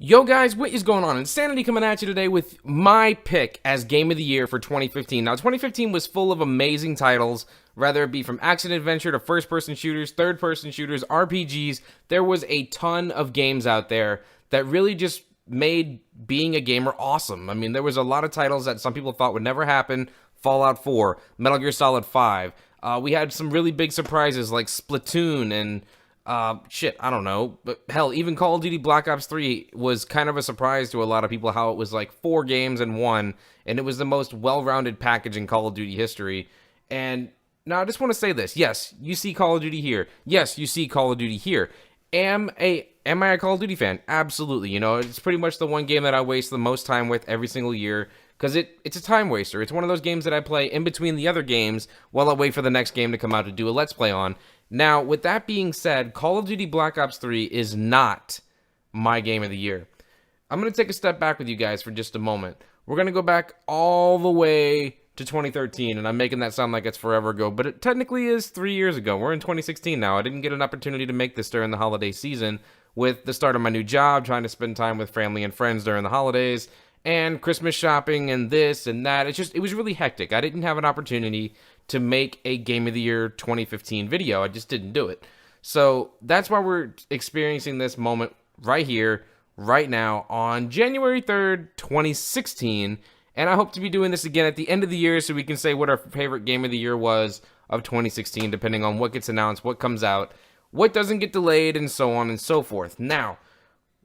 Yo guys, what is going on? Insanity coming at you today with my pick as Game of the Year for 2015. Now 2015 was full of amazing titles, whether it be from action-adventure to first-person shooters, third-person shooters, RPGs. There was a ton of games out there that really just made being a gamer awesome. I mean, there was a lot of titles that some people thought would never happen. Fallout 4, Metal Gear Solid 5. We had some really big surprises like Splatoon and I don't know, but hell, even Call of Duty Black Ops 3 was kind of a surprise to a lot of people, how it was like 4 games in one, and it was the most well-rounded package in Call of Duty history. And now I just want to say this: yes, you see Call of Duty here. Yes, you see Call of Duty here. Am I a Call of Duty fan? Absolutely. You know, it's pretty much the one game that I waste the most time with every single year, because it's a time waster. It's one of those games that I play in between the other games while I wait for the next game to come out to do a Let's Play on. Now, with that being said, Call of Duty Black Ops 3 is not my game of the year. I'm going to take a step back with you guys for just a moment. We're going to go back all the way to 2013, and I'm making that sound like it's forever ago, but it technically is 3 years ago. We're in 2016 now. I didn't get an opportunity to make this during the holiday season with the start of my new job, trying to spend time with family and friends during the holidays, and Christmas shopping and this and that. It was really hectic. I didn't have an opportunity to make a Game of the Year 2015 video. I just didn't do it. So that's why we're experiencing this moment right here, right now, on January 3rd, 2016. And I hope to be doing this again at the end of the year so we can say what our favorite Game of the Year was of 2016, depending on what gets announced, what comes out, what doesn't get delayed, and so on and so forth. Now,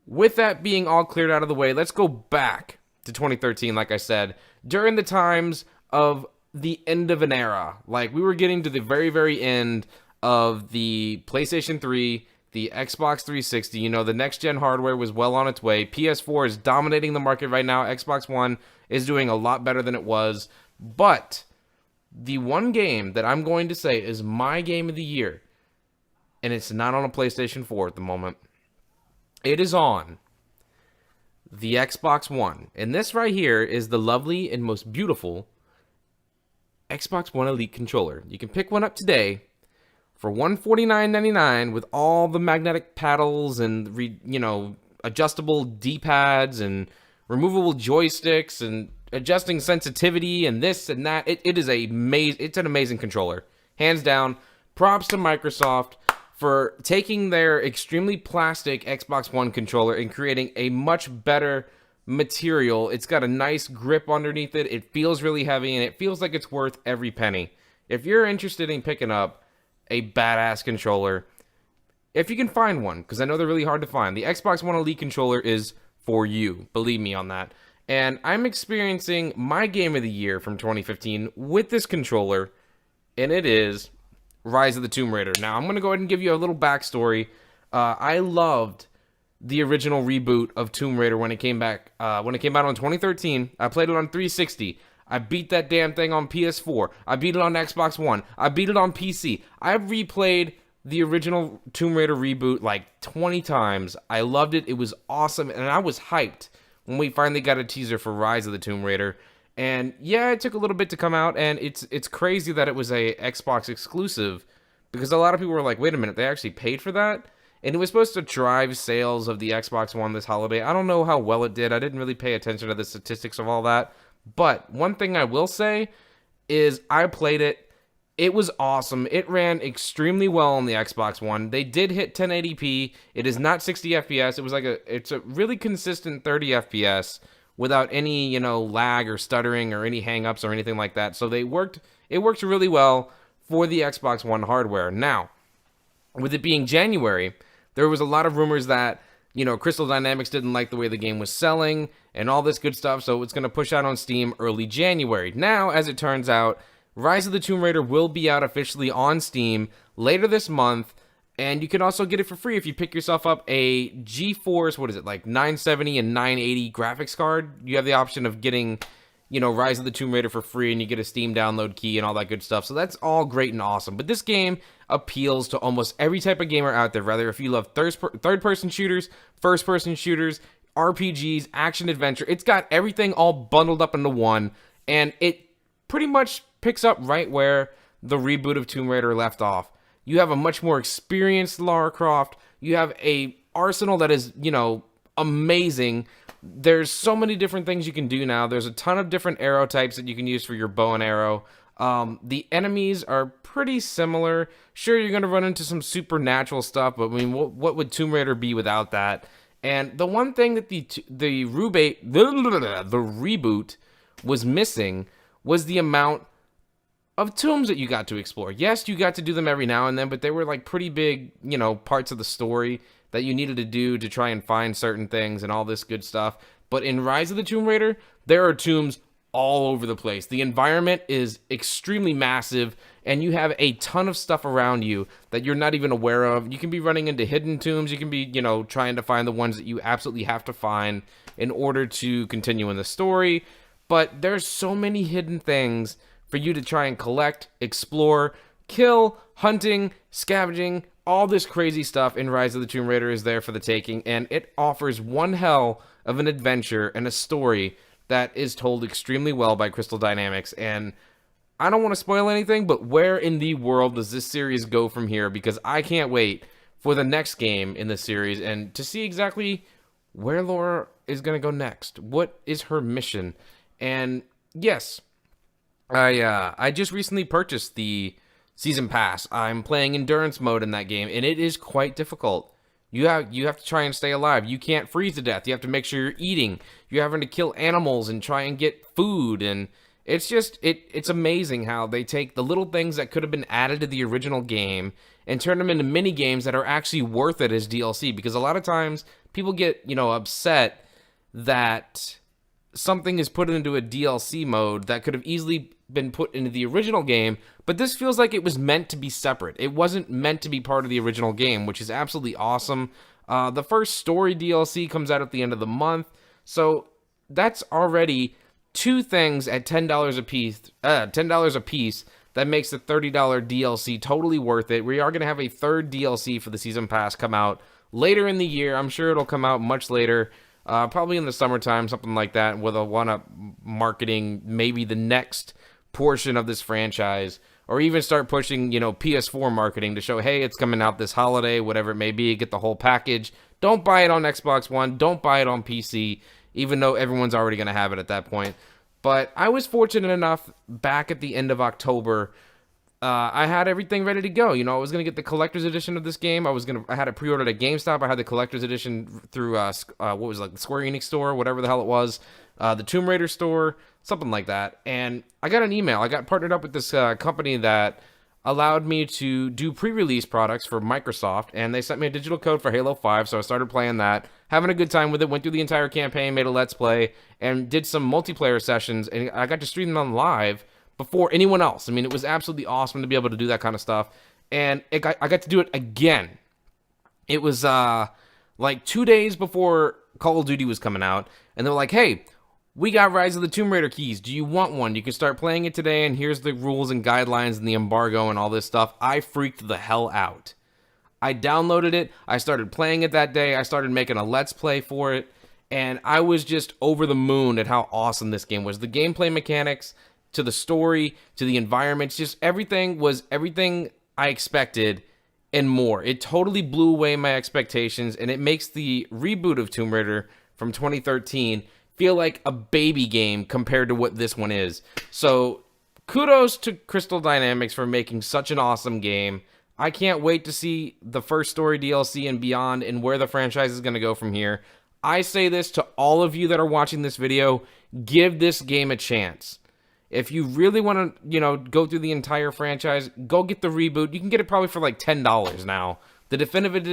with that being all cleared out of the way, let's go back to 2013, like I said, during the times of the end of an era. Like, we were getting to the very, very end of the PlayStation 3, the Xbox 360. You know, the next-gen hardware was well on its way. PS4 is dominating the market right now. Xbox One is doing a lot better than it was. But the one game that I'm going to say is my game of the year, and it's not on a PlayStation 4 at the moment. It is on the Xbox One. And this right here is the lovely and most beautiful Xbox One Elite controller. You can pick one up today for $149.99 with all the magnetic paddles and adjustable D-pads and removable joysticks and adjusting sensitivity and this and that. It's an amazing controller, hands down. Props to Microsoft for taking their extremely plastic Xbox One controller and creating a much better material. It's got a nice grip underneath it. It feels really heavy, and it feels like it's worth every penny. If you're interested in picking up a badass controller, if you can find one, because I know they're really hard to find, the Xbox One Elite controller is for you. Believe me on that. And I'm experiencing my game of the year from 2015 with this controller, and it is Rise of the Tomb Raider. Now, I'm going to go ahead and give you a little backstory. I loved the original reboot of Tomb Raider when it came back, when it came out on 2013. I played it on 360. I beat that damn thing on PS4. I beat it on Xbox One. I beat it on PC. I've replayed the original Tomb Raider reboot like 20 times. I loved it. It was awesome, and I was hyped when we finally got a teaser for Rise of the Tomb Raider. And yeah, it took a little bit to come out, and it's crazy that it was a Xbox exclusive, because a lot of people were like, wait a minute, they actually paid for that? And it was supposed to drive sales of the Xbox One this holiday. I don't know how well it did. I didn't really pay attention to the statistics of all that. But one thing I will say is I played it. It was awesome. It ran extremely well on the Xbox One. They did hit 1080p. It is not 60 FPS. It's a really consistent 30 FPS without any, lag or stuttering or any hangups or anything like that. So it worked really well for the Xbox One hardware. Now, with it being January, there was a lot of rumors that, Crystal Dynamics didn't like the way the game was selling and all this good stuff, so it's going to push out on Steam early January. Now, as it turns out, Rise of the Tomb Raider will be out officially on Steam later this month, and you can also get it for free if you pick yourself up a GeForce, 970 and 980 graphics card. You have the option of getting, Rise of the Tomb Raider for free, and you get a Steam download key and all that good stuff. So that's all great and awesome. But this game appeals to almost every type of gamer out there, rather if you love third-person shooters, first-person shooters, RPGs, action-adventure. It's got everything all bundled up into one, and it pretty much picks up right where the reboot of Tomb Raider left off. You have a much more experienced Lara Croft. You have a arsenal that is, amazing. There's so many different things you can do now. There's a ton of different arrow types that you can use for your bow and arrow. The enemies are pretty similar. Sure, you're going to run into some supernatural stuff, but I mean, what would Tomb Raider be without that? And the one thing that the reboot was missing was the amount of tombs that you got to explore. Yes, you got to do them every now and then, but they were like pretty big, parts of the story that you needed to do to try and find certain things and all this good stuff. But in Rise of the Tomb Raider, there are tombs all over the place. The environment is extremely massive, and you have a ton of stuff around you that you're not even aware of. You can be running into hidden tombs. You can be, trying to find the ones that you absolutely have to find in order to continue in the story. But there's so many hidden things for you to try and collect, explore, kill, hunting, scavenging. All this crazy stuff in Rise of the Tomb Raider is there for the taking, and it offers one hell of an adventure and a story that is told extremely well by Crystal Dynamics. And I don't want to spoil anything, but where in the world does this series go from here? Because I can't wait for the next game in the series and to see exactly where Laura is going to go next. What is her mission? And yes, I just recently purchased the Season Pass. I'm playing endurance mode in that game, and it is quite difficult. You have to try and stay alive. You can't freeze to death. You have to make sure you're eating. You're having to kill animals and try and get food, and it's just it's amazing how they take the little things that could have been added to the original game and turn them into mini games that are actually worth it as DLC. Because a lot of times people get upset that something is put into a DLC mode that could have easily been put into the original game, but this feels like it was meant to be separate. It wasn't meant to be part of the original game, which is absolutely awesome. The first story DLC comes out at the end of the month, so that's already two things at $10 a piece. $10 a piece. That makes the $30 DLC totally worth it. We are going to have a third DLC for the Season Pass come out later in the year. I'm sure it'll come out much later. Probably in the summertime, something like that, where they'll want to marketing maybe the next portion of this franchise, or even start pushing, PS4 marketing to show, hey, it's coming out this holiday, whatever it may be, get the whole package. Don't buy it on Xbox One, don't buy it on PC, even though everyone's already going to have it at that point. But I was fortunate enough, back at the end of October, I had everything ready to go. I was going to get the collector's edition of this game. I had it pre-ordered at GameStop. I had the collector's edition through, the Square Enix store, whatever the hell it was, the Tomb Raider store, something like that. And I got an email. I got partnered up with this company that allowed me to do pre-release products for Microsoft, and they sent me a digital code for Halo 5, so I started playing that, having a good time with it, went through the entire campaign, made a Let's Play, and did some multiplayer sessions, and I got to stream them live before anyone else. I mean, it was absolutely awesome to be able to do that kind of stuff. And I got to do it again. It was like 2 days before Call of Duty was coming out. And they were like, hey, we got Rise of the Tomb Raider keys. Do you want one? You can start playing it today, and here's the rules and guidelines and the embargo and all this stuff. I freaked the hell out. I downloaded it. I started playing it that day. I started making a Let's Play for it. And I was just over the moon at how awesome this game was. The gameplay mechanics, to the story, to the environments, just everything was everything I expected and more. It totally blew away my expectations, and it makes the reboot of Tomb Raider from 2013 feel like a baby game compared to what this one is. So kudos to Crystal Dynamics for making such an awesome game. I can't wait to see the first story DLC and beyond, and where the franchise is going to go from here. I say this to all of you that are watching this video: give this game a chance. If you really want to, go through the entire franchise, go get the reboot. You can get it probably for like $10 now. The definitive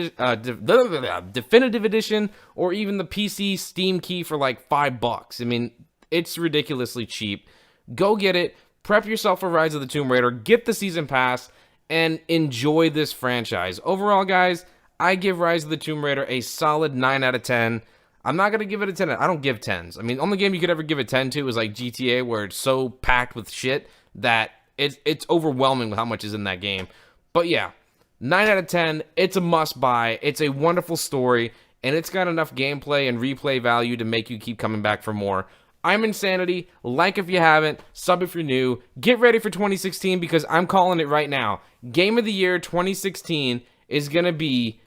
edition, or even the PC Steam key for like $5. I mean, it's ridiculously cheap. Go get it. Prep yourself for Rise of the Tomb Raider. Get the Season Pass and enjoy this franchise. Overall, guys, I give Rise of the Tomb Raider a solid 9 out of 10. I'm not going to give it a 10. I don't give 10s. I mean, only game you could ever give a 10 to is like GTA, where it's so packed with shit that it's overwhelming with how much is in that game. But yeah, 9 out of 10. It's a must buy. It's a wonderful story, and it's got enough gameplay and replay value to make you keep coming back for more. I'm Insanity. Like if you haven't, sub if you're new. Get ready for 2016, because I'm calling it right now. Game of the Year 2016 is going to be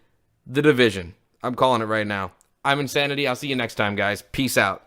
The Division. I'm calling it right now. I'm Insanity. I'll see you next time, guys. Peace out.